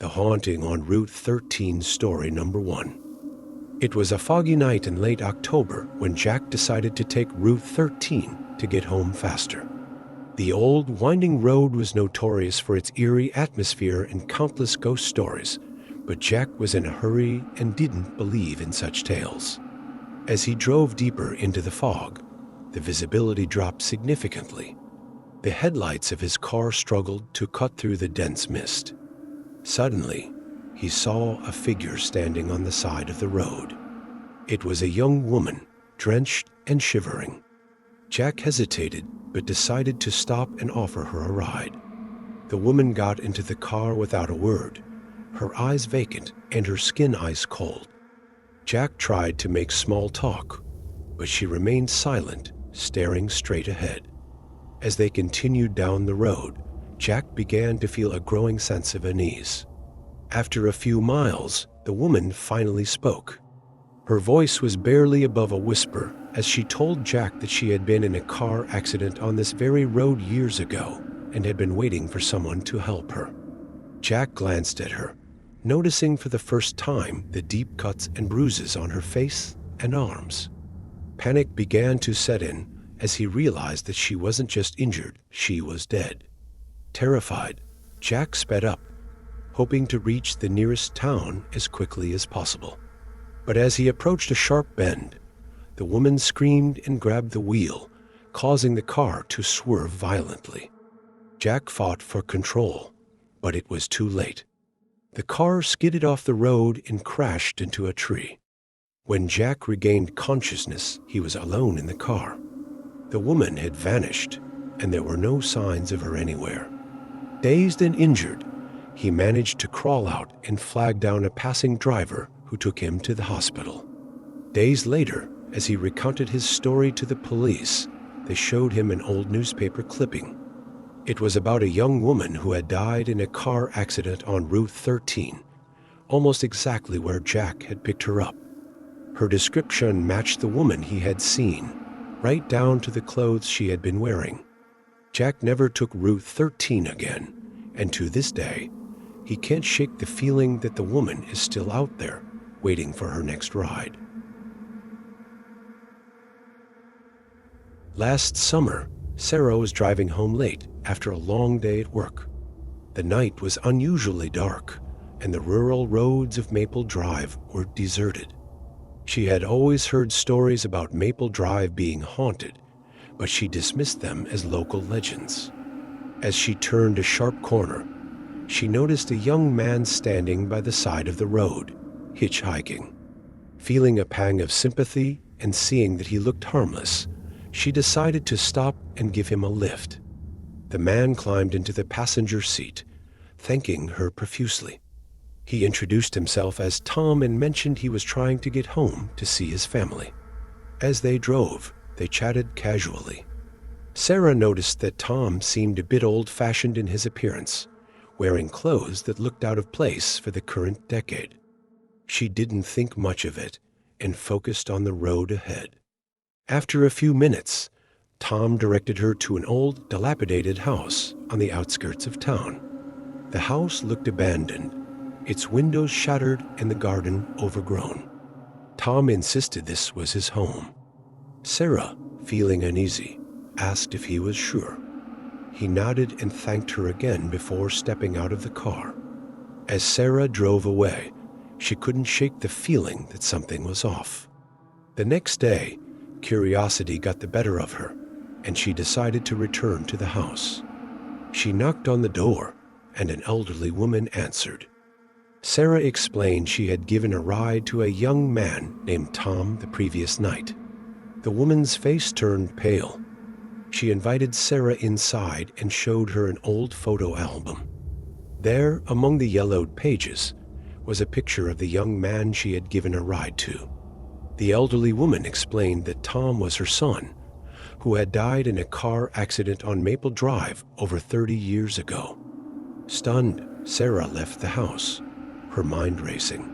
The Haunting on Route 13 Story Number 1. It was a foggy night in late October when Jack decided to take Route 13 to get home faster. The old, winding road was notorious for its eerie atmosphere and countless ghost stories, but Jack was in a hurry and didn't believe in such tales. As he drove deeper into the fog, the visibility dropped significantly. The headlights of his car struggled to cut through the dense mist. Suddenly, he saw a figure standing on the side of the road. It was a young woman, drenched and shivering. Jack hesitated, but decided to stop and offer her a ride. The woman got into the car without a word, her eyes vacant and her skin ice cold. Jack tried to make small talk, but she remained silent, staring straight ahead. As they continued down the road, Jack began to feel a growing sense of unease. After a few miles, the woman finally spoke. Her voice was barely above a whisper as she told Jack that she had been in a car accident on this very road years ago and had been waiting for someone to help her. Jack glanced at her, noticing for the first time the deep cuts and bruises on her face and arms. Panic began to set in as he realized that she wasn't just injured, she was dead. Terrified, Jack sped up, hoping to reach the nearest town as quickly as possible. But as he approached a sharp bend, the woman screamed and grabbed the wheel, causing the car to swerve violently. Jack fought for control, but it was too late. The car skidded off the road and crashed into a tree. When Jack regained consciousness, he was alone in the car. The woman had vanished, and there were no signs of her anywhere. Dazed and injured, he managed to crawl out and flag down a passing driver who took him to the hospital. Days later, as he recounted his story to the police, they showed him an old newspaper clipping. It was about a young woman who had died in a car accident on Route 13, almost exactly where Jack had picked her up. Her description matched the woman he had seen, right down to the clothes she had been wearing. Jack never took Route 13 again, and to this day, he can't shake the feeling that the woman is still out there, waiting for her next ride. Last summer, Sarah was driving home late after a long day at work. The night was unusually dark, and the rural roads of Maple Drive were deserted. She had always heard stories about Maple Drive being haunted, but she dismissed them as local legends. As she turned a sharp corner, she noticed a young man standing by the side of the road, hitchhiking. Feeling a pang of sympathy and seeing that he looked harmless, she decided to stop and give him a lift. The man climbed into the passenger seat, thanking her profusely. He introduced himself as Tom and mentioned he was trying to get home to see his family. As they drove, they chatted casually. Sarah noticed that Tom seemed a bit old-fashioned in his appearance, wearing clothes that looked out of place for the current decade. She didn't think much of it and focused on the road ahead. After a few minutes, Tom directed her to an old, dilapidated house on the outskirts of town. The house looked abandoned, its windows shattered and the garden overgrown. Tom insisted this was his home. Sarah, feeling uneasy, asked if he was sure. He nodded and thanked her again before stepping out of the car. As Sarah drove away, she couldn't shake the feeling that something was off. The next day, curiosity got the better of her, and she decided to return to the house. She knocked on the door, and an elderly woman answered. Sarah explained she had given a ride to a young man named Tom the previous night. The woman's face turned pale. She invited Sarah inside and showed her an old photo album. There, among the yellowed pages, was a picture of the young man she had given a ride to. The elderly woman explained that Tom was her son, who had died in a car accident on Maple Drive over 30 years ago. Stunned, Sarah left the house, her mind racing.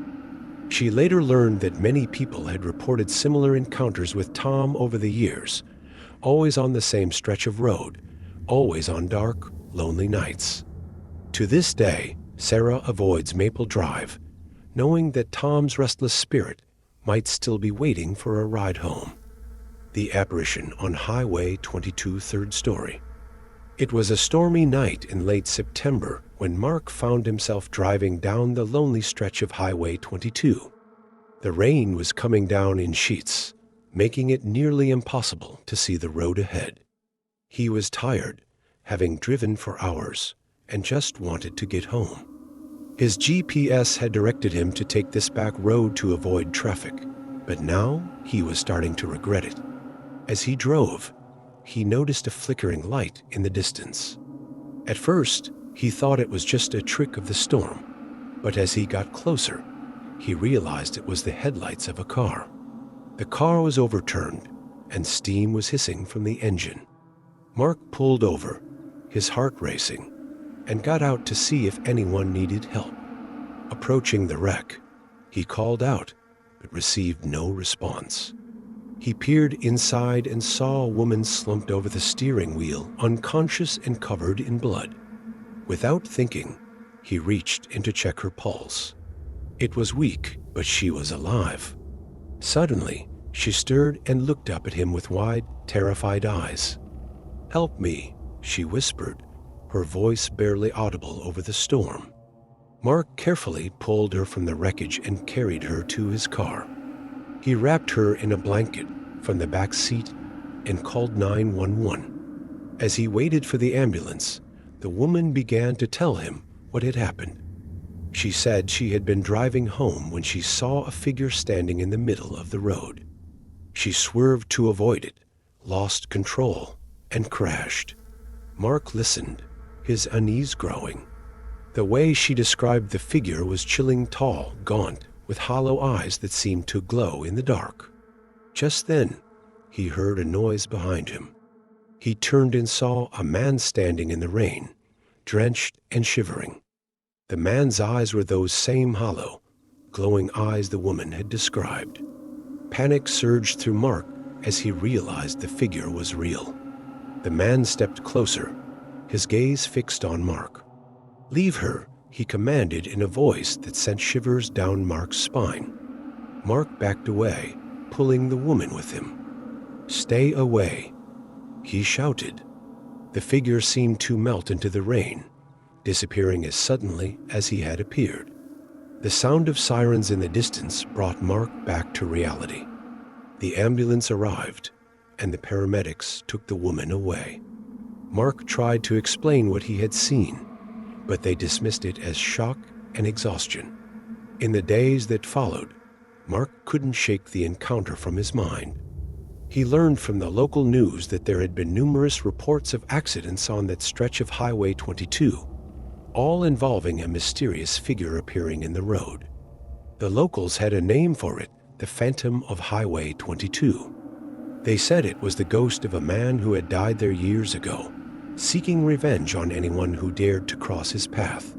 She later learned that many people had reported similar encounters with Tom over the years, always on the same stretch of road, always on dark, lonely nights. To this day, Sarah avoids Maple Drive, knowing that Tom's restless spirit might still be waiting for a ride home. The apparition on Highway 22 third story. It was a stormy night in late September when Mark found himself driving down the lonely stretch of Highway 22. The rain was coming down in sheets, making it nearly impossible to see the road ahead. He was tired, having driven for hours, and just wanted to get home. His GPS had directed him to take this back road to avoid traffic, but now he was starting to regret it. As he drove, he noticed a flickering light in the distance. At first, he thought it was just a trick of the storm, but as he got closer, he realized it was the headlights of a car. The car was overturned, and steam was hissing from the engine. Mark pulled over, his heart racing, and got out to see if anyone needed help. Approaching the wreck, he called out, but received no response. He peered inside and saw a woman slumped over the steering wheel, unconscious and covered in blood. Without thinking, he reached in to check her pulse. It was weak, but she was alive. Suddenly, she stirred and looked up at him with wide, terrified eyes. "Help me," she whispered, her voice barely audible over the storm. Mark carefully pulled her from the wreckage and carried her to his car. He wrapped her in a blanket from the back seat and called 911. As he waited for the ambulance, the woman began to tell him what had happened. She said she had been driving home when she saw a figure standing in the middle of the road. She swerved to avoid it, lost control, and crashed. Mark listened, his unease growing. The way she described the figure was chilling, tall, gaunt, with hollow eyes that seemed to glow in the dark. Just then, he heard a noise behind him. He turned and saw a man standing in the rain, drenched and shivering. The man's eyes were those same hollow, glowing eyes the woman had described. Panic surged through Mark as he realized the figure was real. The man stepped closer, his gaze fixed on Mark. "Leave her," he commanded in a voice that sent shivers down Mark's spine. Mark backed away, pulling the woman with him. "Stay away," he shouted. The figure seemed to melt into the rain, disappearing as suddenly as he had appeared. The sound of sirens in the distance brought Mark back to reality. The ambulance arrived, and the paramedics took the woman away. Mark tried to explain what he had seen, but they dismissed it as shock and exhaustion. In the days that followed, Mark couldn't shake the encounter from his mind. He learned from the local news that there had been numerous reports of accidents on that stretch of Highway 22, all involving a mysterious figure appearing in the road. The locals had a name for it, the Phantom of Highway 22. They said it was the ghost of a man who had died there years ago, seeking revenge on anyone who dared to cross his path.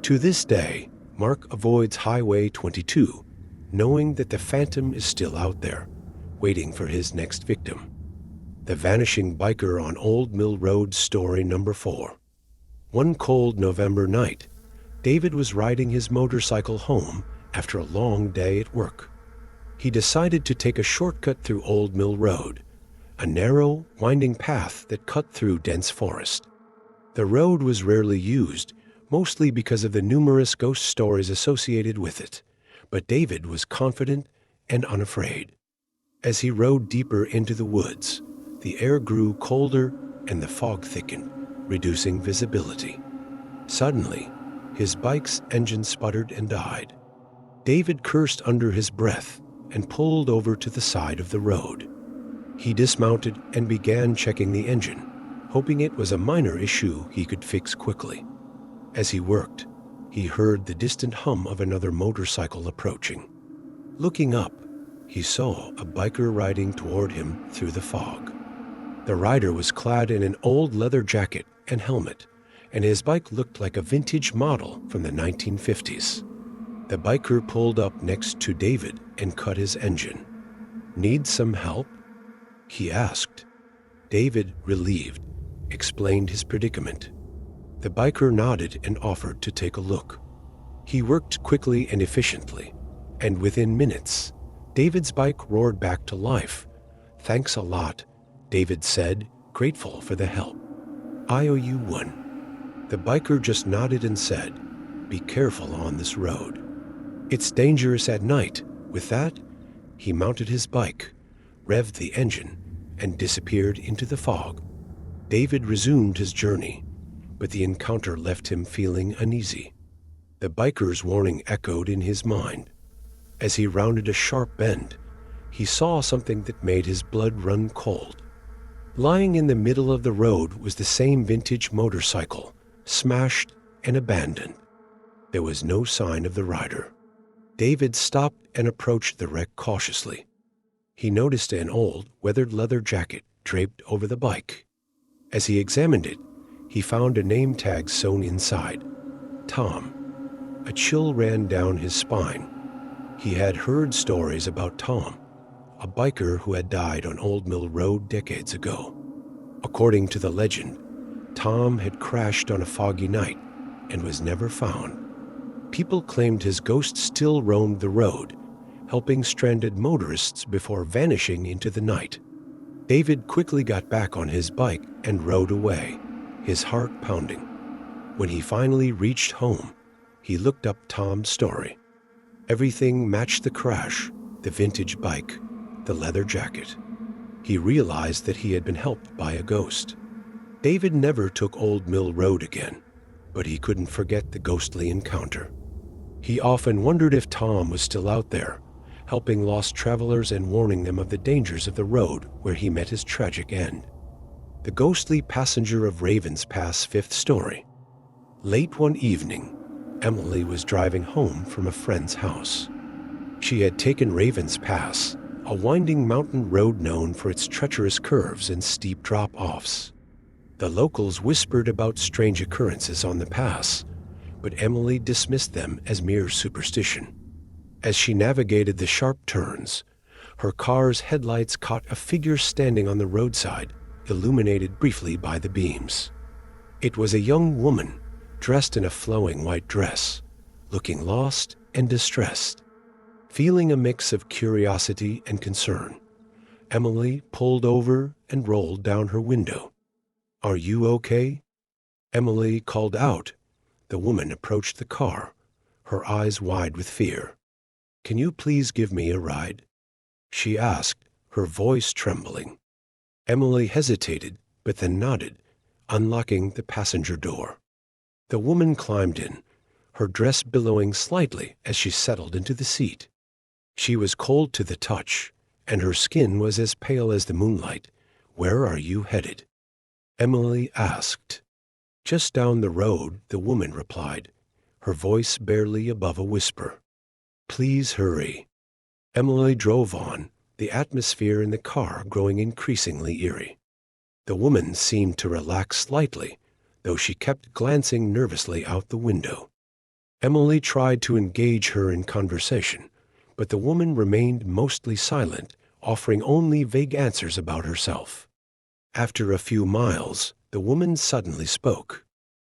To this day, Mark avoids Highway 22, knowing that the Phantom is still out there, waiting for his next victim. The Vanishing Biker on Old Mill Road, story number 4. One cold November night, David was riding his motorcycle home after a long day at work. He decided to take a shortcut through Old Mill Road, a narrow, winding path that cut through dense forest. The road was rarely used, mostly because of the numerous ghost stories associated with it, but David was confident and unafraid. As he rode deeper into the woods, the air grew colder and the fog thickened, reducing visibility. Suddenly, his bike's engine sputtered and died. David cursed under his breath and pulled over to the side of the road. He dismounted and began checking the engine, hoping it was a minor issue he could fix quickly. As he worked, he heard the distant hum of another motorcycle approaching. Looking up, he saw a biker riding toward him through the fog. The rider was clad in an old leather jacket and helmet, and his bike looked like a vintage model from the 1950s. The biker pulled up next to David and cut his engine. "Need some help?" he asked. David, relieved, explained his predicament. The biker nodded and offered to take a look. He worked quickly and efficiently, and within minutes, David's bike roared back to life. "Thanks a lot," David said, grateful for the help. "I owe you one." The biker just nodded and said, "Be careful on this road. It's dangerous at night." With that, he mounted his bike, revved the engine, and disappeared into the fog. David resumed his journey, but the encounter left him feeling uneasy. The biker's warning echoed in his mind. As he rounded a sharp bend, he saw something that made his blood run cold. Lying in the middle of the road was the same vintage motorcycle, smashed and abandoned. There was no sign of the rider. David stopped and approached the wreck cautiously. He noticed an old, weathered leather jacket draped over the bike. As he examined it, he found a name tag sewn inside, Tom. A chill ran down his spine. He had heard stories about Tom, a biker who had died on Old Mill Road decades ago. According to the legend, Tom had crashed on a foggy night and was never found. People claimed his ghost still roamed the road, helping stranded motorists before vanishing into the night. David quickly got back on his bike and rode away, his heart pounding. When he finally reached home, he looked up Tom's story. Everything matched the crash, the vintage bike, the leather jacket. He realized that he had been helped by a ghost. David never took Old Mill Road again, but he couldn't forget the ghostly encounter. He often wondered if Tom was still out there, helping lost travelers and warning them of the dangers of the road where he met his tragic end. The ghostly passenger of Ravens Pass fifth story. Late one evening, Emily was driving home from a friend's house. She had taken Ravens Pass, a winding mountain road known for its treacherous curves and steep drop-offs. The locals whispered about strange occurrences on the pass, but Emily dismissed them as mere superstition. As she navigated the sharp turns, her car's headlights caught a figure standing on the roadside, illuminated briefly by the beams. It was a young woman, dressed in a flowing white dress, looking lost and distressed. Feeling a mix of curiosity and concern, Emily pulled over and rolled down her window. "Are you okay?" Emily called out. The woman approached the car, her eyes wide with fear. "Can you please give me a ride?" she asked, her voice trembling. Emily hesitated, but then nodded, unlocking the passenger door. The woman climbed in, her dress billowing slightly as she settled into the seat. She was cold to the touch, and her skin was as pale as the moonlight. "Where are you headed?" Emily asked. "Just down the road," the woman replied, her voice barely above a whisper. "Please hurry." Emily drove on, the atmosphere in the car growing increasingly eerie. The woman seemed to relax slightly, though she kept glancing nervously out the window. Emily tried to engage her in conversation, but the woman remained mostly silent, offering only vague answers about herself. After a few miles, the woman suddenly spoke.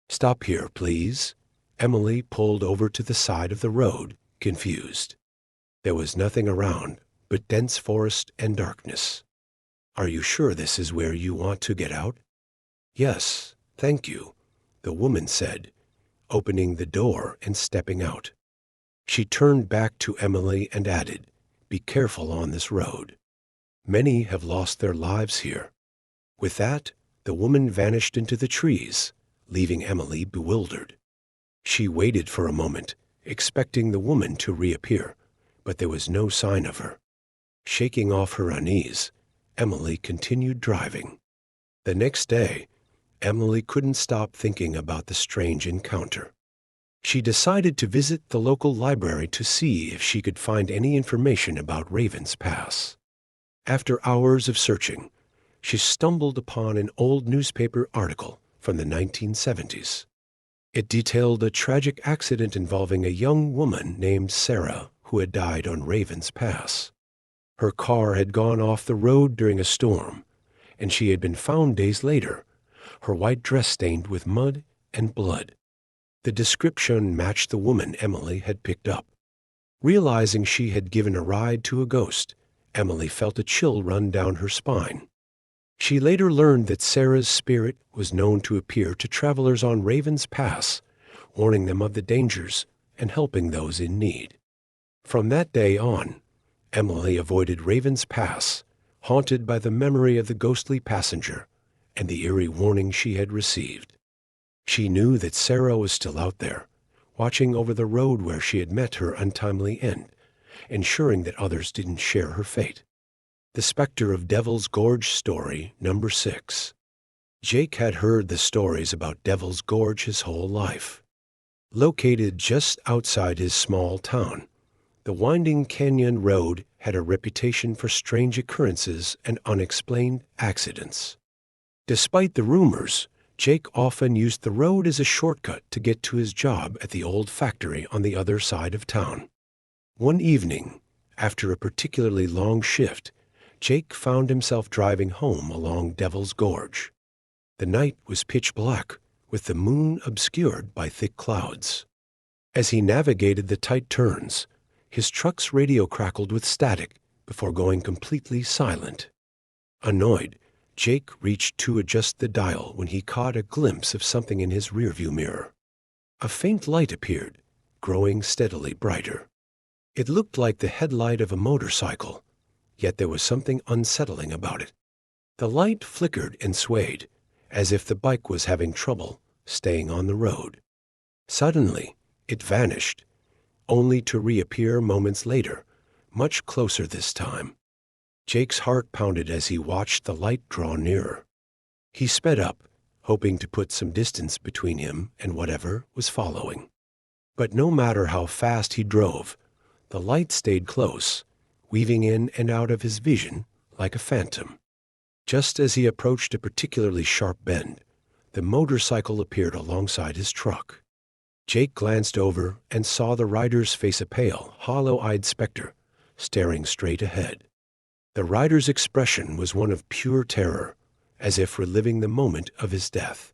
"Stop here, please." Emily pulled over to the side of the road, confused. There was nothing around but dense forest and darkness. "Are you sure this is where you want to get out?" "Yes, thank you," the woman said, opening the door and stepping out. She turned back to Emily and added, "Be careful on this road. Many have lost their lives here." With that, the woman vanished into the trees, leaving Emily bewildered. She waited for a moment, expecting the woman to reappear, but there was no sign of her. Shaking off her unease, Emily continued driving. The next day, Emily couldn't stop thinking about the strange encounter. She decided to visit the local library to see if she could find any information about Ravens Pass. After hours of searching, she stumbled upon an old newspaper article from the 1970s. It detailed a tragic accident involving a young woman named Sarah who had died on Ravens Pass. Her car had gone off the road during a storm, and she had been found days later, her white dress stained with mud and blood. The description matched the woman Emily had picked up. Realizing she had given a ride to a ghost, Emily felt a chill run down her spine. She later learned that Sarah's spirit was known to appear to travelers on Raven's Pass, warning them of the dangers and helping those in need. From that day on, Emily avoided Raven's Pass, haunted by the memory of the ghostly passenger and the eerie warning she had received. She knew that Sarah was still out there, watching over the road where she had met her untimely end, ensuring that others didn't share her fate. The Spectre of Devil's Gorge story, number 6. Jake had heard the stories about Devil's Gorge his whole life. Located just outside his small town, the winding canyon road had a reputation for strange occurrences and unexplained accidents. Despite the rumors, Jake often used the road as a shortcut to get to his job at the old factory on the other side of town. One evening, after a particularly long shift, Jake found himself driving home along Devil's Gorge. The night was pitch black, with the moon obscured by thick clouds. As he navigated the tight turns, his truck's radio crackled with static before going completely silent. Annoyed, Jake reached to adjust the dial when he caught a glimpse of something in his rearview mirror. A faint light appeared, growing steadily brighter. It looked like the headlight of a motorcycle, yet there was something unsettling about it. The light flickered and swayed, as if the bike was having trouble staying on the road. Suddenly, it vanished, only to reappear moments later, much closer this time. Jake's heart pounded as he watched the light draw nearer. He sped up, hoping to put some distance between him and whatever was following. But no matter how fast he drove, the light stayed close, weaving in and out of his vision like a phantom. Just as he approached a particularly sharp bend, the motorcycle appeared alongside his truck. Jake glanced over and saw the rider's face, a pale, hollow-eyed specter, staring straight ahead. The rider's expression was one of pure terror, as if reliving the moment of his death.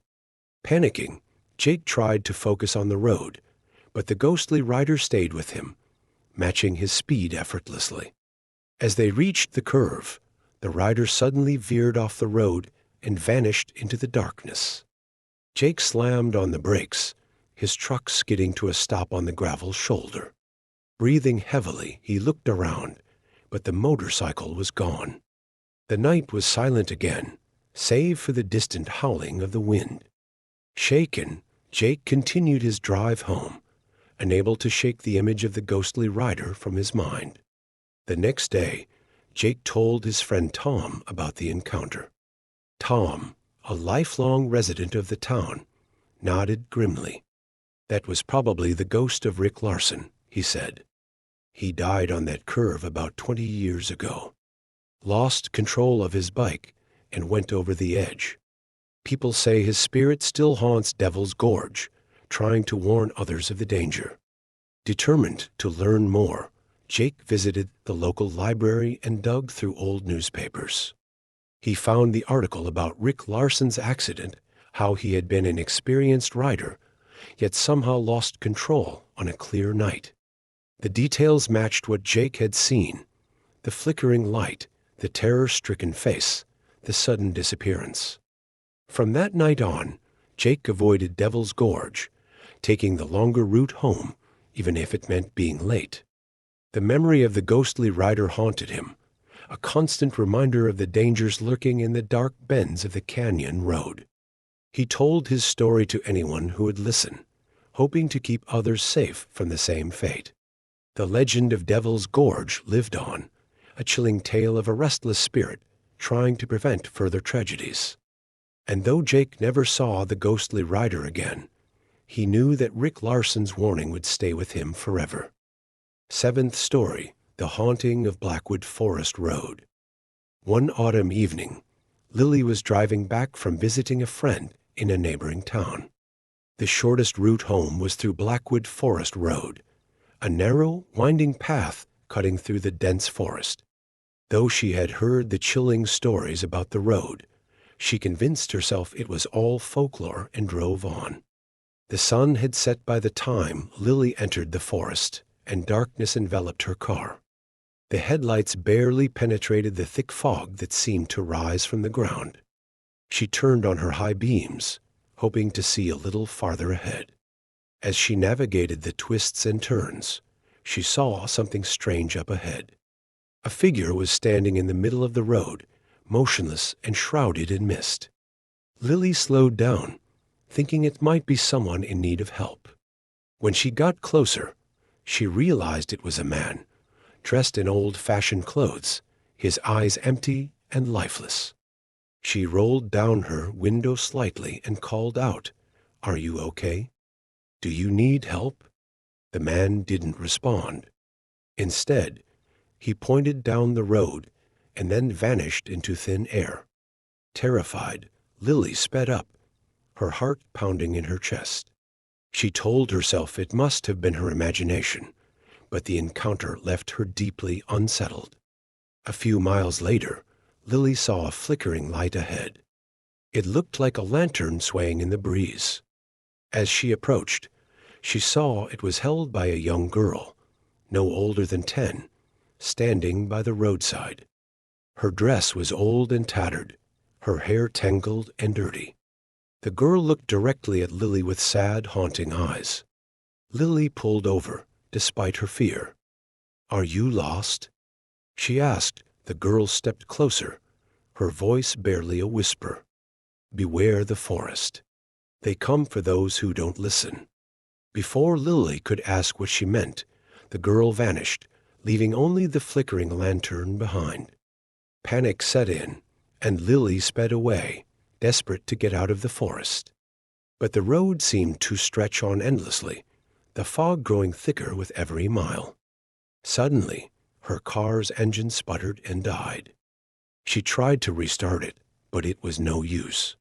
Panicking, Jake tried to focus on the road, but the ghostly rider stayed with him, matching his speed effortlessly. As they reached the curve, the rider suddenly veered off the road and vanished into the darkness. Jake slammed on the brakes, his truck skidding to a stop on the gravel shoulder. Breathing heavily, he looked around, but the motorcycle was gone. The night was silent again, save for the distant howling of the wind. Shaken, Jake continued his drive home, unable to shake the image of the ghostly rider from his mind. The next day, Jake told his friend Tom about the encounter. Tom, a lifelong resident of the town, nodded grimly. "That was probably the ghost of Rick Larson," he said. "He died on that curve about 20 years ago. Lost control of his bike and went over the edge. People say his spirit still haunts Devil's Gorge, trying to warn others of the danger." Determined to learn more, Jake visited the local library and dug through old newspapers. He found the article about Rick Larson's accident, how he had been an experienced rider, yet somehow lost control on a clear night. The details matched what Jake had seen: the flickering light, the terror-stricken face, the sudden disappearance. From that night on, Jake avoided Devil's Gorge, taking the longer route home, even if it meant being late. The memory of the ghostly rider haunted him, a constant reminder of the dangers lurking in the dark bends of the canyon road. He told his story to anyone who would listen, hoping to keep others safe from the same fate. The legend of Devil's Gorge lived on, a chilling tale of a restless spirit trying to prevent further tragedies. And though Jake never saw the ghostly rider again, he knew that Rick Larson's warning would stay with him forever. 7th story, The Haunting of Blackwood Forest Road. One autumn evening, Lily was driving back from visiting a friend in a neighboring town. The shortest route home was through Blackwood Forest Road, a narrow, winding path cutting through the dense forest. Though she had heard the chilling stories about the road, she convinced herself it was all folklore and drove on. The sun had set by the time Lily entered the forest, and darkness enveloped her car. The headlights barely penetrated the thick fog that seemed to rise from the ground. She turned on her high beams, hoping to see a little farther ahead. As she navigated the twists and turns, she saw something strange up ahead. A figure was standing in the middle of the road, motionless and shrouded in mist. Lily slowed down, thinking it might be someone in need of help. When she got closer, she realized it was a man, dressed in old-fashioned clothes, his eyes empty and lifeless. She rolled down her window slightly and called out, "Are you okay? Do you need help?" The man didn't respond. Instead, he pointed down the road and then vanished into thin air. Terrified, Lily sped up, her heart pounding in her chest. She told herself it must have been her imagination, but the encounter left her deeply unsettled. A few miles later, Lily saw a flickering light ahead. It looked like a lantern swaying in the breeze. As she approached, she saw it was held by a young girl, no older than 10, standing by the roadside. Her dress was old and tattered, her hair tangled and dirty. The girl looked directly at Lily with sad, haunting eyes. Lily pulled over, despite her fear. "Are you lost?" she asked. The girl stepped closer, her voice barely a whisper. "Beware the forest. They come for those who don't listen." Before Lily could ask what she meant, the girl vanished, leaving only the flickering lantern behind. Panic set in, and Lily sped away, desperate to get out of the forest. But the road seemed to stretch on endlessly, the fog growing thicker with every mile. Suddenly, her car's engine sputtered and died. She tried to restart it, but it was no use.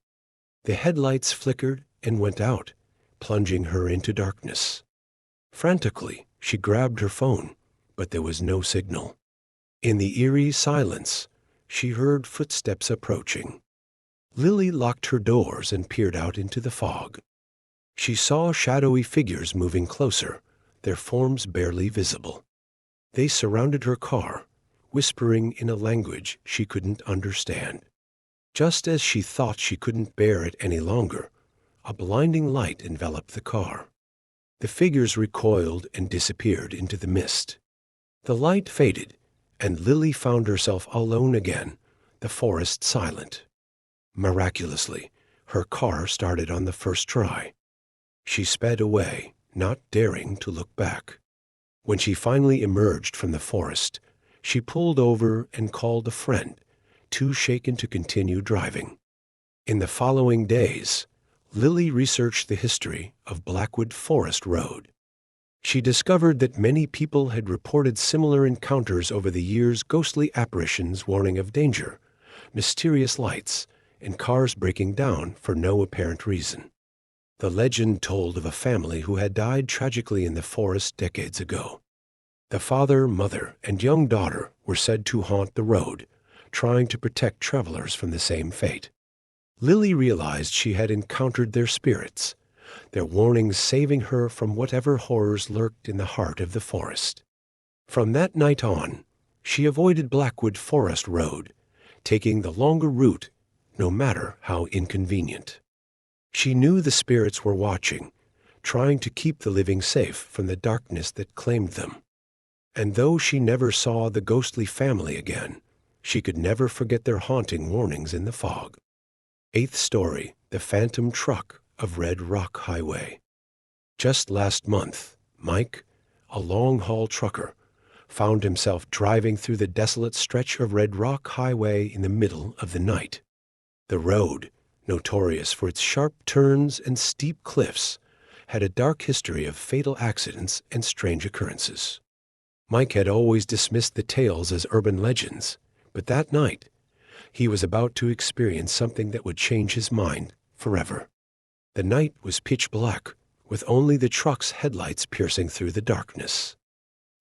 The headlights flickered and went out, plunging her into darkness. Frantically, she grabbed her phone, but there was no signal. In the eerie silence, she heard footsteps approaching. Lily locked her doors and peered out into the fog. She saw shadowy figures moving closer, their forms barely visible. They surrounded her car, whispering in a language she couldn't understand. Just as she thought she couldn't bear it any longer, a blinding light enveloped the car. The figures recoiled and disappeared into the mist. The light faded, and Lily found herself alone again, the forest silent. Miraculously, her car started on the first try. She sped away, not daring to look back. When she finally emerged from the forest, she pulled over and called a friend, too shaken to continue driving. In the following days, Lily researched the history of Blackwood Forest Road. She discovered that many people had reported similar encounters over the years, ghostly apparitions warning of danger, mysterious lights, and cars breaking down for no apparent reason. The legend told of a family who had died tragically in the forest decades ago. The father, mother, and young daughter were said to haunt the road, trying to protect travelers from the same fate. Lily realized she had encountered their spirits, their warnings saving her from whatever horrors lurked in the heart of the forest. From that night on, she avoided Blackwood Forest Road, taking the longer route, no matter how inconvenient. She knew the spirits were watching, trying to keep the living safe from the darkness that claimed them. And though she never saw the ghostly family again, she could never forget their haunting warnings in the fog. 8th story, The Phantom Truck of Red Rock Highway. Just last month, Mike, a long-haul trucker, found himself driving through the desolate stretch of Red Rock Highway in the middle of the night. The road, notorious for its sharp turns and steep cliffs, had a dark history of fatal accidents and strange occurrences. Mike had always dismissed the tales as urban legends, but that night, he was about to experience something that would change his mind forever. The night was pitch black, with only the truck's headlights piercing through the darkness.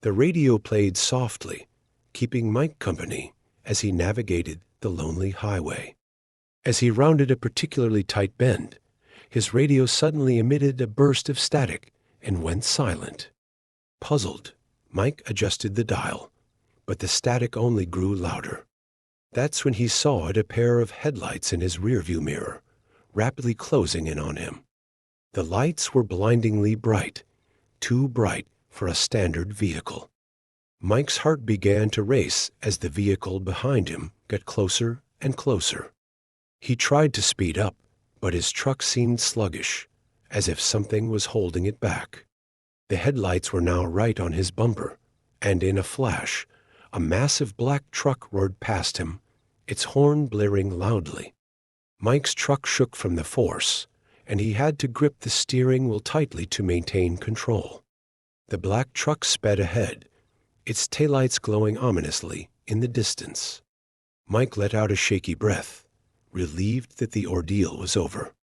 The radio played softly, keeping Mike company as he navigated the lonely highway. As he rounded a particularly tight bend, his radio suddenly emitted a burst of static and went silent. Puzzled, Mike adjusted the dial, but the static only grew louder. That's when he saw a pair of headlights in his rearview mirror, rapidly closing in on him. The lights were blindingly bright, too bright for a standard vehicle. Mike's heart began to race as the vehicle behind him got closer and closer. He tried to speed up, but his truck seemed sluggish, as if something was holding it back. The headlights were now right on his bumper, and in a flash, a massive black truck roared past him, its horn blaring loudly. Mike's truck shook from the force, and he had to grip the steering wheel tightly to maintain control. The black truck sped ahead, its taillights glowing ominously in the distance. Mike let out a shaky breath, relieved that the ordeal was over.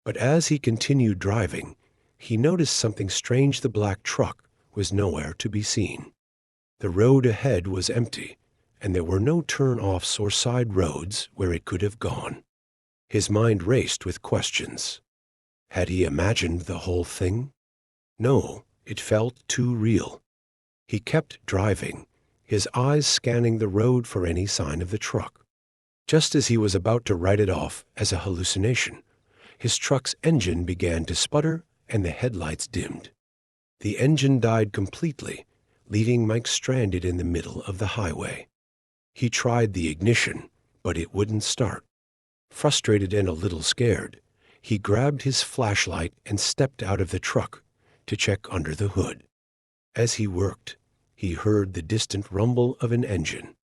But as he continued driving, he noticed something strange. The black truck was nowhere to be seen. The road ahead was empty, and there were no turn-offs or side roads where it could have gone. His mind raced with questions. Had he imagined the whole thing? No, it felt too real. He kept driving, his eyes scanning the road for any sign of the truck. Just as he was about to write it off as a hallucination, his truck's engine began to sputter and the headlights dimmed. The engine died completely, leaving Mike stranded in the middle of the highway. He tried the ignition, but it wouldn't start. Frustrated and a little scared, he grabbed his flashlight and stepped out of the truck to check under the hood. As he worked, he heard the distant rumble of an engine.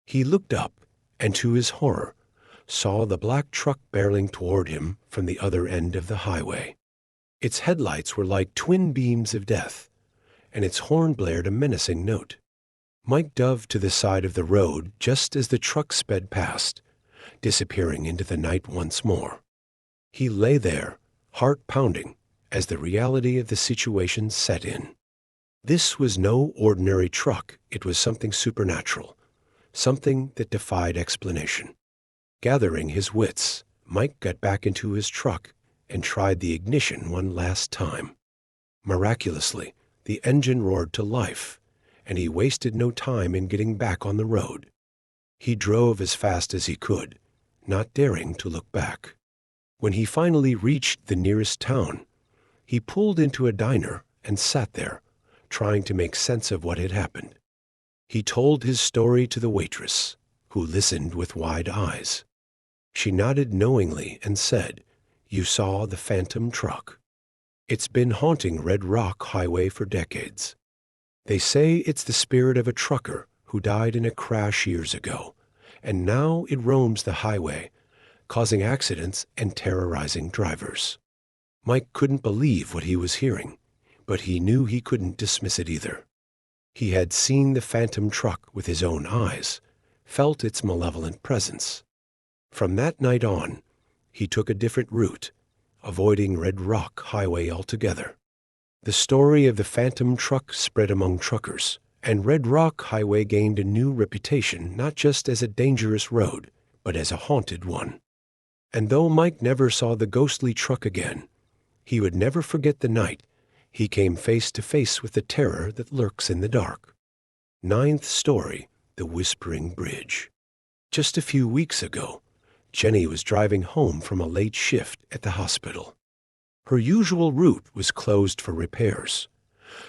He looked up and, to his horror, saw the black truck barreling toward him from the other end of the highway. Its headlights were like twin beams of death, and its horn blared a menacing note. Mike dove to the side of the road just as the truck sped past, disappearing into the night once more. He lay there, heart pounding, as the reality of the situation set in. This was no ordinary truck. It was something supernatural, something that defied explanation. Gathering his wits, Mike got back into his truck and tried the ignition one last time. Miraculously, the engine roared to life, and he wasted no time in getting back on the road. He drove as fast as he could, not daring to look back. When he finally reached the nearest town, he pulled into a diner and sat there, trying to make sense of what had happened. He told his story to the waitress, who listened with wide eyes. She nodded knowingly and said, "You saw the phantom truck. It's been haunting Red Rock Highway for decades. They say it's the spirit of a trucker who died in a crash years ago, and now it roams the highway, causing accidents and terrorizing drivers." Mike couldn't believe what he was hearing, but he knew he couldn't dismiss it either. He had seen the phantom truck with his own eyes, felt its malevolent presence. From that night on, he took a different route, avoiding Red Rock Highway altogether. The story of the phantom truck spread among truckers, and Red Rock Highway gained a new reputation not just as a dangerous road, but as a haunted one. And though Mike never saw the ghostly truck again, he would never forget the night he came face to face with the terror that lurks in the dark. Ninth story, The Whispering Bridge. Just a few weeks ago, Jenny was driving home from a late shift at the hospital. Her usual route was closed for repairs,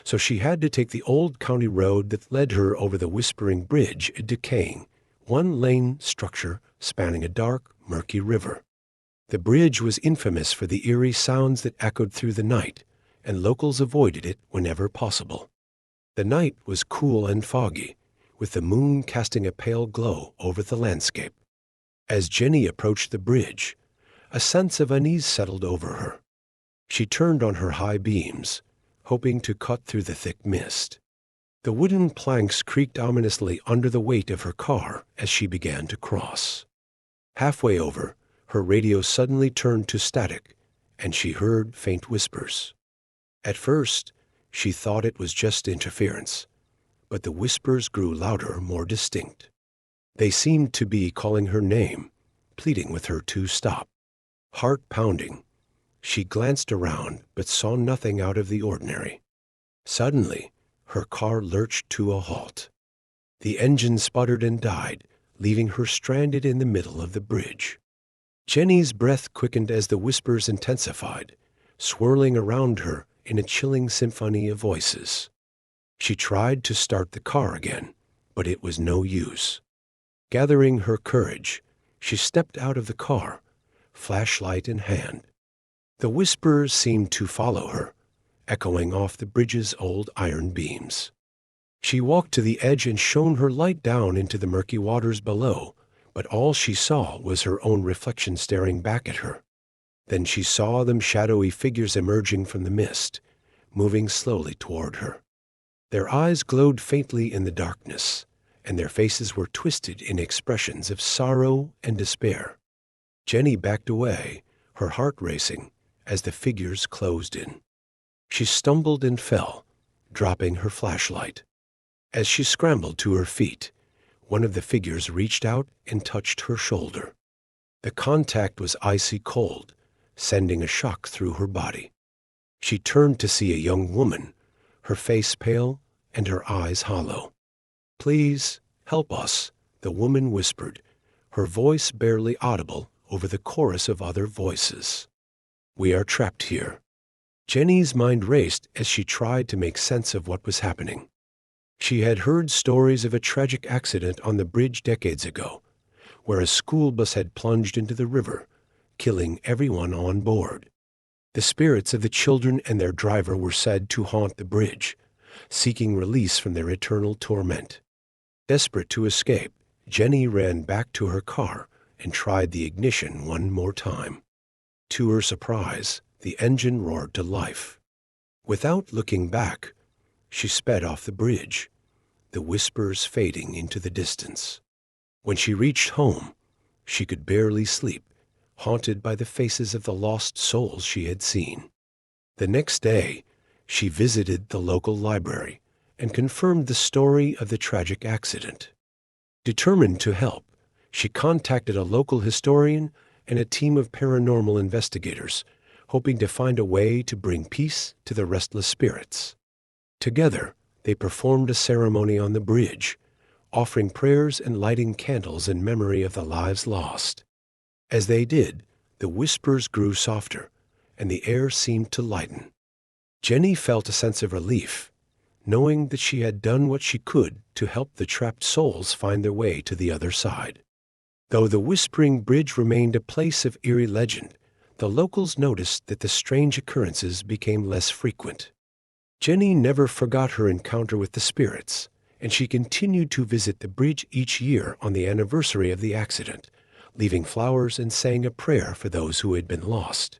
so she had to take the old county road that led her over the Whispering Bridge, a decaying, one-lane structure spanning a dark, murky river. The bridge was infamous for the eerie sounds that echoed through the night, and locals avoided it whenever possible. The night was cool and foggy, with the moon casting a pale glow over the landscape. As Jenny approached the bridge, a sense of unease settled over her. She turned on her high beams, hoping to cut through the thick mist. The wooden planks creaked ominously under the weight of her car as she began to cross. Halfway over, her radio suddenly turned to static, and she heard faint whispers. At first, she thought it was just interference, but the whispers grew louder, more distinct. They seemed to be calling her name, pleading with her to stop. Heart pounding, She glanced around but saw nothing out of the ordinary. Suddenly, her car lurched to a halt. The engine sputtered and died, leaving her stranded in the middle of the bridge. Jenny's breath quickened as the whispers intensified, swirling around her in a chilling symphony of voices. She tried to start the car again, but it was no use. Gathering her courage, she stepped out of the car, flashlight in hand. The whispers seemed to follow her, echoing off the bridge's old iron beams. She walked to the edge and shone her light down into the murky waters below, but all she saw was her own reflection staring back at her. Then she saw them shadowy figures emerging from the mist, moving slowly toward her. Their eyes glowed faintly in the darkness, and their faces were twisted in expressions of sorrow and despair. Jenny backed away, her heart racing, as the figures closed in. She stumbled and fell, dropping her flashlight. As she scrambled to her feet, one of the figures reached out and touched her shoulder. The contact was icy cold, sending a shock through her body. She turned to see a young woman, her face pale and her eyes hollow. "Please, help us," the woman whispered, her voice barely audible over the chorus of other voices. "We are trapped here." Jenny's mind raced as she tried to make sense of what was happening. She had heard stories of a tragic accident on the bridge decades ago, where a school bus had plunged into the river, killing everyone on board. The spirits of the children and their driver were said to haunt the bridge, seeking release from their eternal torment. Desperate to escape, Jenny ran back to her car and tried the ignition one more time. To her surprise, the engine roared to life. Without looking back, she sped off the bridge, the whispers fading into the distance. When she reached home, she could barely sleep, haunted by the faces of the lost souls she had seen. The next day, she visited the local library and confirmed the story of the tragic accident. Determined to help, she contacted a local historian and a team of paranormal investigators, hoping to find a way to bring peace to the restless spirits. Together, they performed a ceremony on the bridge, offering prayers and lighting candles in memory of the lives lost. As they did, the whispers grew softer, and the air seemed to lighten. Jenny felt a sense of relief, knowing that she had done what she could to help the trapped souls find their way to the other side. Though the Whispering Bridge remained a place of eerie legend, the locals noticed that the strange occurrences became less frequent. Jenny never forgot her encounter with the spirits, and she continued to visit the bridge each year on the anniversary of the accident, leaving flowers and saying a prayer for those who had been lost.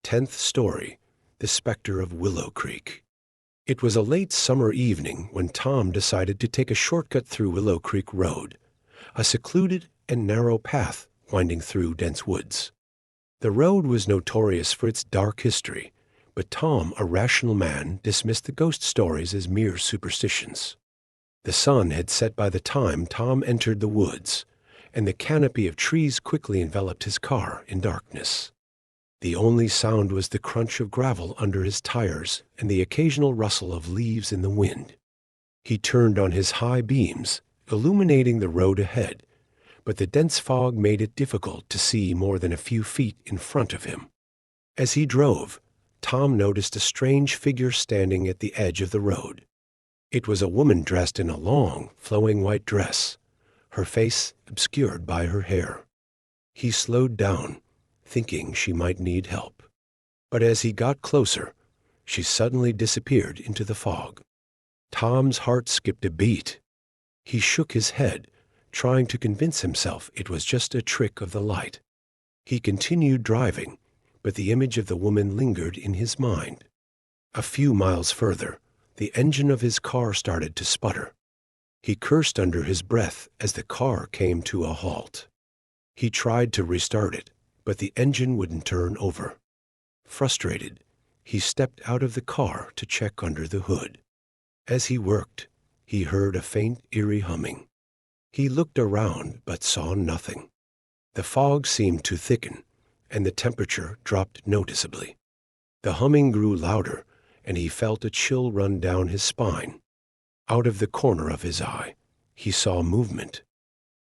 10th story, The Spectre of Willow Creek. It was a late summer evening when Tom decided to take a shortcut through Willow Creek Road, a secluded and narrow path winding through dense woods. The road was notorious for its dark history, but Tom, a rational man, dismissed the ghost stories as mere superstitions. The sun had set by the time Tom entered the woods, and the canopy of trees quickly enveloped his car in darkness. The only sound was the crunch of gravel under his tires and the occasional rustle of leaves in the wind. He turned on his high beams, illuminating the road ahead, but the dense fog made it difficult to see more than a few feet in front of him. As he drove, Tom noticed a strange figure standing at the edge of the road. It was a woman dressed in a long, flowing white dress, her face obscured by her hair. He slowed down, thinking she might need help. But as he got closer, she suddenly disappeared into the fog. Tom's heart skipped a beat. He shook his head, trying to convince himself it was just a trick of the light. He continued driving, but the image of the woman lingered in his mind. A few miles further, the engine of his car started to sputter. He cursed under his breath as the car came to a halt. He tried to restart it, but the engine wouldn't turn over. Frustrated, he stepped out of the car to check under the hood. As he worked, he heard a faint, eerie humming. He looked around but saw nothing. The fog seemed to thicken, and the temperature dropped noticeably. The humming grew louder, and he felt a chill run down his spine. Out of the corner of his eye, he saw movement.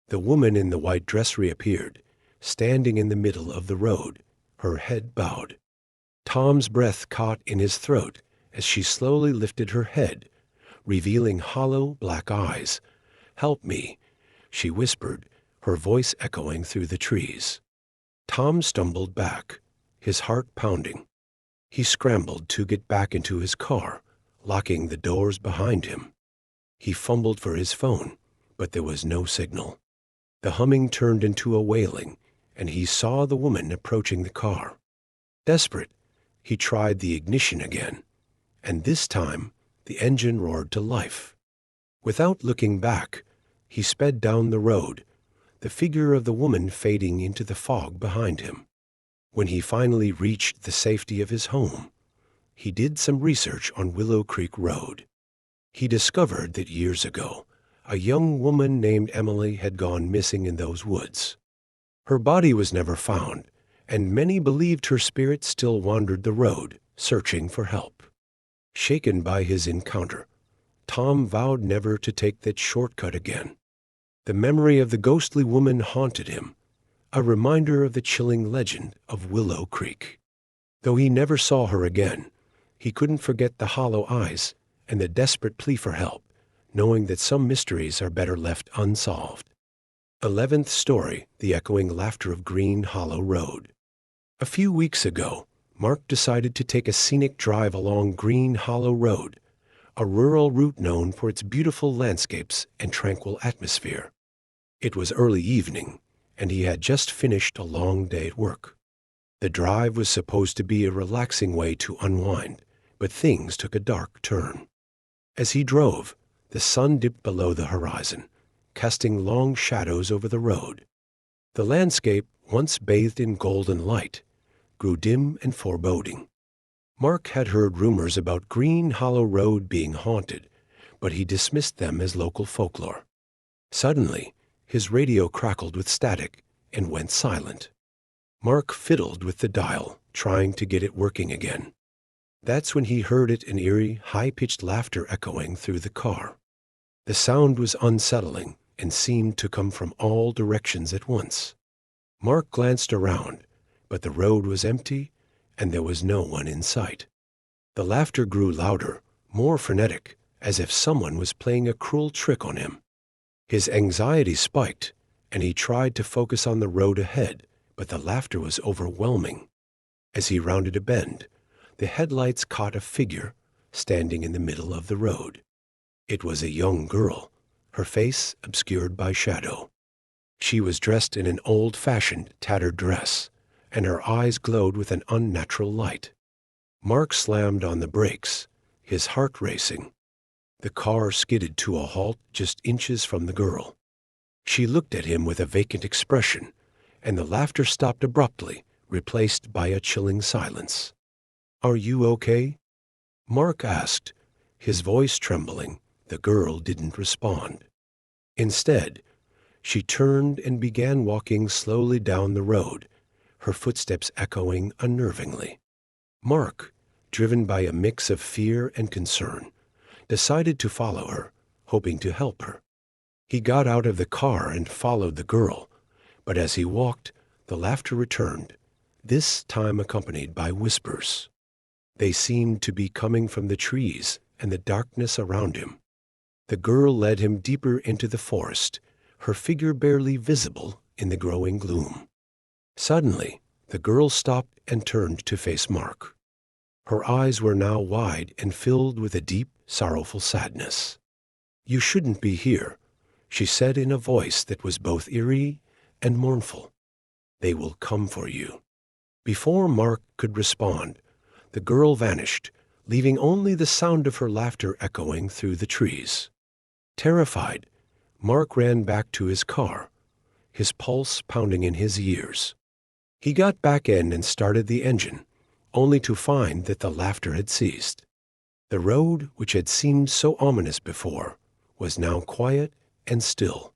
The woman in the white dress reappeared, standing in the middle of the road, her head bowed. Tom's breath caught in his throat as she slowly lifted her head, revealing hollow black eyes. "Help me," she whispered, her voice echoing through the trees. Tom stumbled back, his heart pounding. He scrambled to get back into his car, locking the doors behind him. He fumbled for his phone, but there was no signal. The humming turned into a wailing, and he saw the woman approaching the car. Desperate, he tried the ignition again, and this time the engine roared to life. Without looking back, he sped down the road, the figure of the woman fading into the fog behind him. When he finally reached the safety of his home, he did some research on Willow Creek Road. He discovered that years ago, a young woman named Emily had gone missing in those woods. Her body was never found, and many believed her spirit still wandered the road, searching for help. Shaken by his encounter, Tom vowed never to take that shortcut again. The memory of the ghostly woman haunted him, a reminder of the chilling legend of Willow Creek. Though he never saw her again, he couldn't forget the hollow eyes and the desperate plea for help, knowing that some mysteries are better left unsolved. 11th story, the echoing laughter of Green Hollow Road. A few weeks ago, Mark decided to take a scenic drive along Green Hollow Road, a rural route known for its beautiful landscapes and tranquil atmosphere. It was early evening, and he had just finished a long day at work. The drive was supposed to be a relaxing way to unwind, but things took a dark turn. As he drove, the sun dipped below the horizon, casting long shadows over the road. The landscape, once bathed in golden light, grew dim and foreboding. Mark had heard rumors about Green Hollow Road being haunted, but he dismissed them as local folklore. Suddenly, his radio crackled with static and went silent. Mark fiddled with the dial, trying to get it working again. That's when he heard an eerie, high-pitched laughter echoing through the car. The sound was unsettling and seemed to come from all directions at once. Mark glanced around, but the road was empty and there was no one in sight. The laughter grew louder, more frenetic, as if someone was playing a cruel trick on him. His anxiety spiked, and he tried to focus on the road ahead, but the laughter was overwhelming. As he rounded a bend, the headlights caught a figure standing in the middle of the road. It was a young girl, her face obscured by shadow. She was dressed in an old-fashioned, tattered dress, and her eyes glowed with an unnatural light. Mark slammed on the brakes, his heart racing. The car skidded to a halt just inches from the girl. She looked at him with a vacant expression, and the laughter stopped abruptly, replaced by a chilling silence. "Are you okay?" Mark asked, his voice trembling. The girl didn't respond. Instead, she turned and began walking slowly down the road, her footsteps echoing unnervingly. Mark, driven by a mix of fear and concern, decided to follow her, hoping to help her. He got out of the car and followed the girl, but as he walked, the laughter returned, this time accompanied by whispers. They seemed to be coming from the trees and the darkness around him. The girl led him deeper into the forest, her figure barely visible in the growing gloom. Suddenly, the girl stopped and turned to face Mark. Her eyes were now wide and filled with a deep, sorrowful sadness. "You shouldn't be here," she said in a voice that was both eerie and mournful. "They will come for you." Before Mark could respond, the girl vanished, leaving only the sound of her laughter echoing through the trees. Terrified, Mark ran back to his car, his pulse pounding in his ears. He got back in and started the engine, only to find that the laughter had ceased. The road, which had seemed so ominous before, was now quiet and still.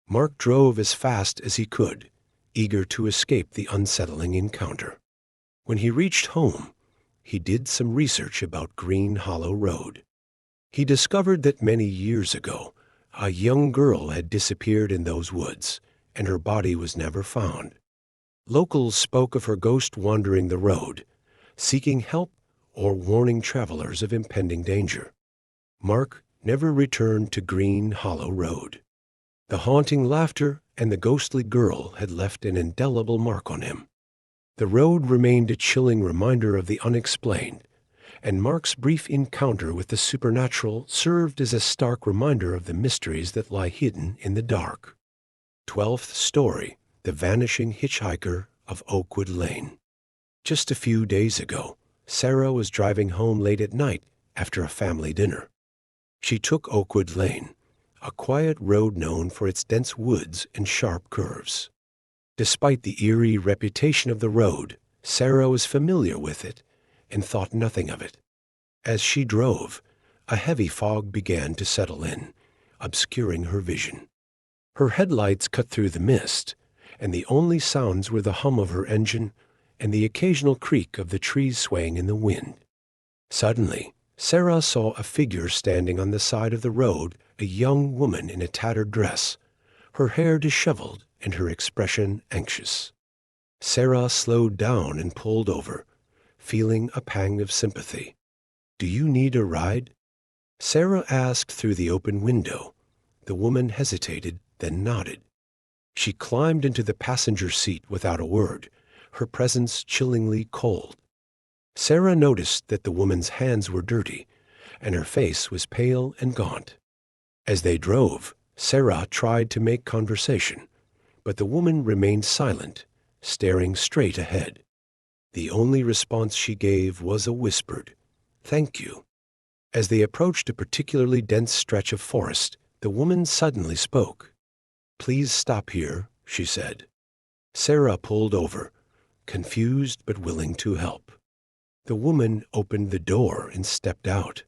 Mark drove as fast as he could, eager to escape the unsettling encounter. When he reached home, he did some research about Green Hollow Road. He discovered that many years ago, a young girl had disappeared in those woods, and her body was never found. Locals spoke of her ghost wandering the road, seeking help or warning travelers of impending danger. Mark never returned to Green Hollow Road. The haunting laughter and the ghostly girl had left an indelible mark on him. The road remained a chilling reminder of the unexplained, and Mark's brief encounter with the supernatural served as a stark reminder of the mysteries that lie hidden in the dark. 12th story, The Vanishing Hitchhiker of Oakwood Lane. Just a few days ago, Sarah was driving home late at night after a family dinner. She took Oakwood Lane, a quiet road known for its dense woods and sharp curves. Despite the eerie reputation of the road, Sarah was familiar with it and thought nothing of it. As she drove, a heavy fog began to settle in, obscuring her vision. Her headlights cut through the mist, and the only sounds were the hum of her engine and the occasional creak of the trees swaying in the wind. Suddenly, Sarah saw a figure standing on the side of the road, a young woman in a tattered dress, her hair disheveled and her expression anxious. Sarah slowed down and pulled over, feeling a pang of sympathy. "Do you need a ride?" Sarah asked through the open window. The woman hesitated, then nodded. She climbed into the passenger seat without a word, her presence chillingly cold. Sarah noticed that the woman's hands were dirty, and her face was pale and gaunt. As they drove, Sarah tried to make conversation, but the woman remained silent, staring straight ahead. The only response she gave was a whispered, "Thank you." As they approached a particularly dense stretch of forest, the woman suddenly spoke. "Please stop here," she said. Sarah pulled over, confused but willing to help. The woman opened the door and stepped out.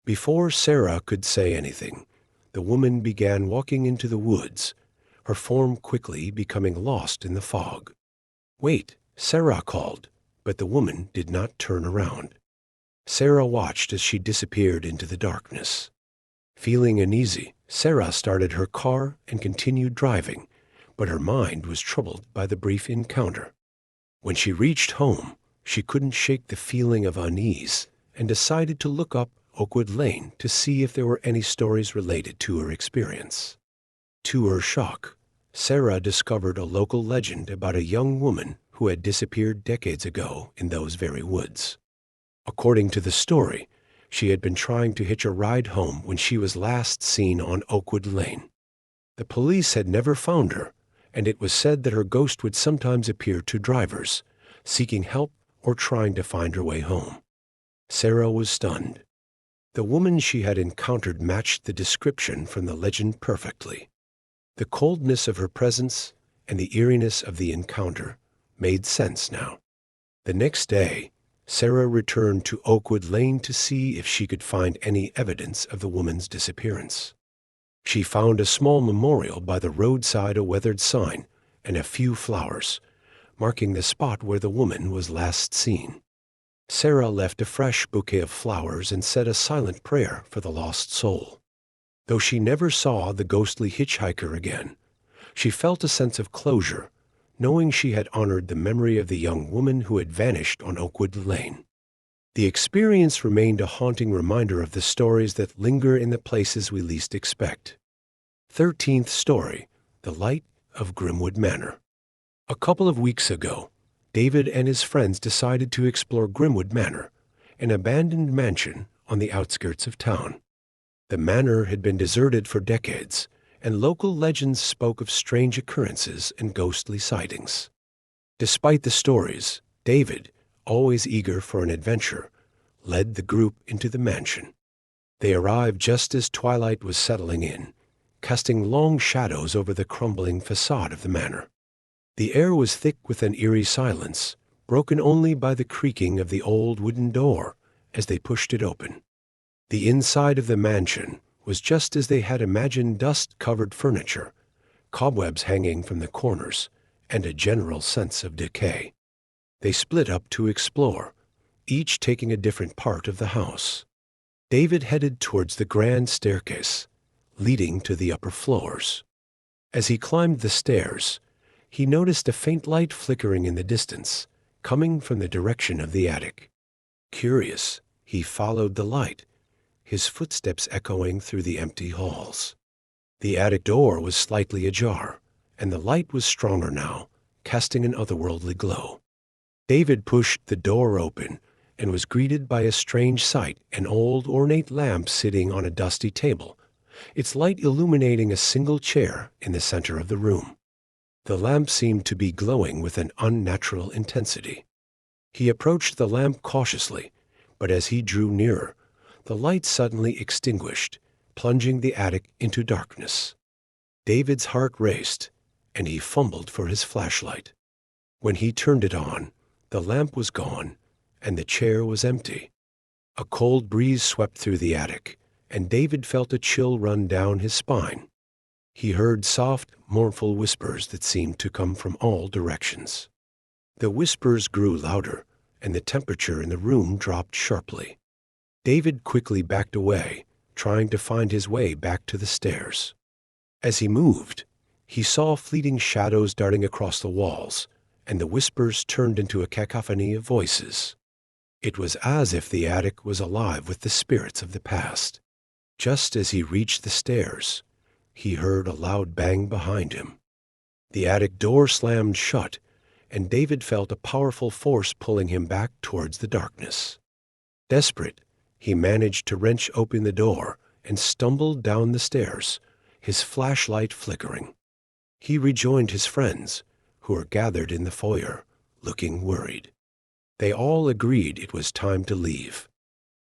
Before Sarah could say anything, the woman began walking into the woods, her form quickly becoming lost in the fog. "Wait," Sarah called, but the woman did not turn around. Sarah watched as she disappeared into the darkness. Feeling uneasy, Sarah started her car and continued driving, but her mind was troubled by the brief encounter. When she reached home, she couldn't shake the feeling of unease and decided to look up Oakwood Lane to see if there were any stories related to her experience. To her shock, Sarah discovered a local legend about a young woman who had disappeared decades ago in those very woods. According to the story, she had been trying to hitch a ride home when she was last seen on Oakwood Lane. The police had never found her, and it was said that her ghost would sometimes appear to drivers, seeking help or trying to find her way home. Sarah was stunned. The woman she had encountered matched the description from the legend perfectly. The coldness of her presence and the eeriness of the encounter made sense now. The next day, Sarah returned to Oakwood Lane to see if she could find any evidence of the woman's disappearance. She found a small memorial by the roadside, a weathered sign, and a few flowers, marking the spot where the woman was last seen. Sarah left a fresh bouquet of flowers and said a silent prayer for the lost soul. Though she never saw the ghostly hitchhiker again, she felt a sense of closure, knowing she had honored the memory of the young woman who had vanished on Oakwood Lane. The experience remained a haunting reminder of the stories that linger in the places we least expect. 13th story, The Light of Grimwood Manor. A couple of weeks ago, David and his friends decided to explore Grimwood Manor, an abandoned mansion on the outskirts of town. The manor had been deserted for decades, and local legends spoke of strange occurrences and ghostly sightings. Despite the stories, David, always eager for an adventure, led the group into the mansion. They arrived just as twilight was settling in, casting long shadows over the crumbling facade of the manor. The air was thick with an eerie silence, broken only by the creaking of the old wooden door as they pushed it open. The inside of the mansion was just as they had imagined: dust-covered furniture, cobwebs hanging from the corners, and a general sense of decay. They split up to explore, each taking a different part of the house. David headed towards the grand staircase, leading to the upper floors. As he climbed the stairs, he noticed a faint light flickering in the distance, coming from the direction of the attic. Curious, he followed the light, his footsteps echoing through the empty halls. The attic door was slightly ajar, and the light was stronger now, casting an otherworldly glow. David pushed the door open and was greeted by a strange sight, an old, ornate lamp sitting on a dusty table, its light illuminating a single chair in the center of the room. The lamp seemed to be glowing with an unnatural intensity. He approached the lamp cautiously, but as he drew nearer, the light suddenly extinguished, plunging the attic into darkness. David's heart raced, and he fumbled for his flashlight. When he turned it on, the lamp was gone, and the chair was empty. A cold breeze swept through the attic, and David felt a chill run down his spine. He heard soft, mournful whispers that seemed to come from all directions. The whispers grew louder, and the temperature in the room dropped sharply. David quickly backed away, trying to find his way back to the stairs. As he moved, he saw fleeting shadows darting across the walls, and the whispers turned into a cacophony of voices. It was as if the attic was alive with the spirits of the past. Just as he reached the stairs, he heard a loud bang behind him. The attic door slammed shut, and David felt a powerful force pulling him back towards the darkness. Desperate, he managed to wrench open the door and stumbled down the stairs, his flashlight flickering. He rejoined his friends, who were gathered in the foyer, looking worried. They all agreed it was time to leave.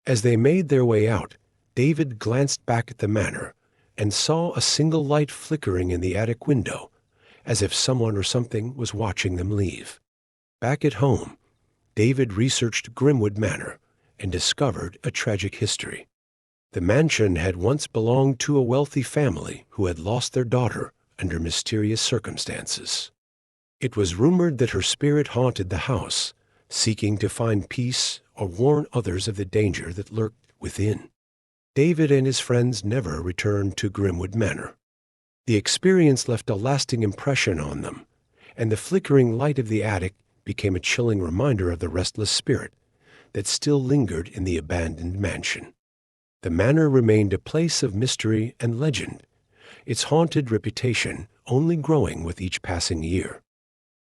As they made their way out, David glanced back at the manor and saw a single light flickering in the attic window, as if someone or something was watching them leave. Back at home, David researched Grimwood Manor and discovered a tragic history. The mansion had once belonged to a wealthy family who had lost their daughter under mysterious circumstances. It was rumored that her spirit haunted the house, seeking to find peace or warn others of the danger that lurked within. David and his friends never returned to Grimwood Manor. The experience left a lasting impression on them, and the flickering light of the attic became a chilling reminder of the restless spirit that still lingered in the abandoned mansion. The manor remained a place of mystery and legend, its haunted reputation only growing with each passing year.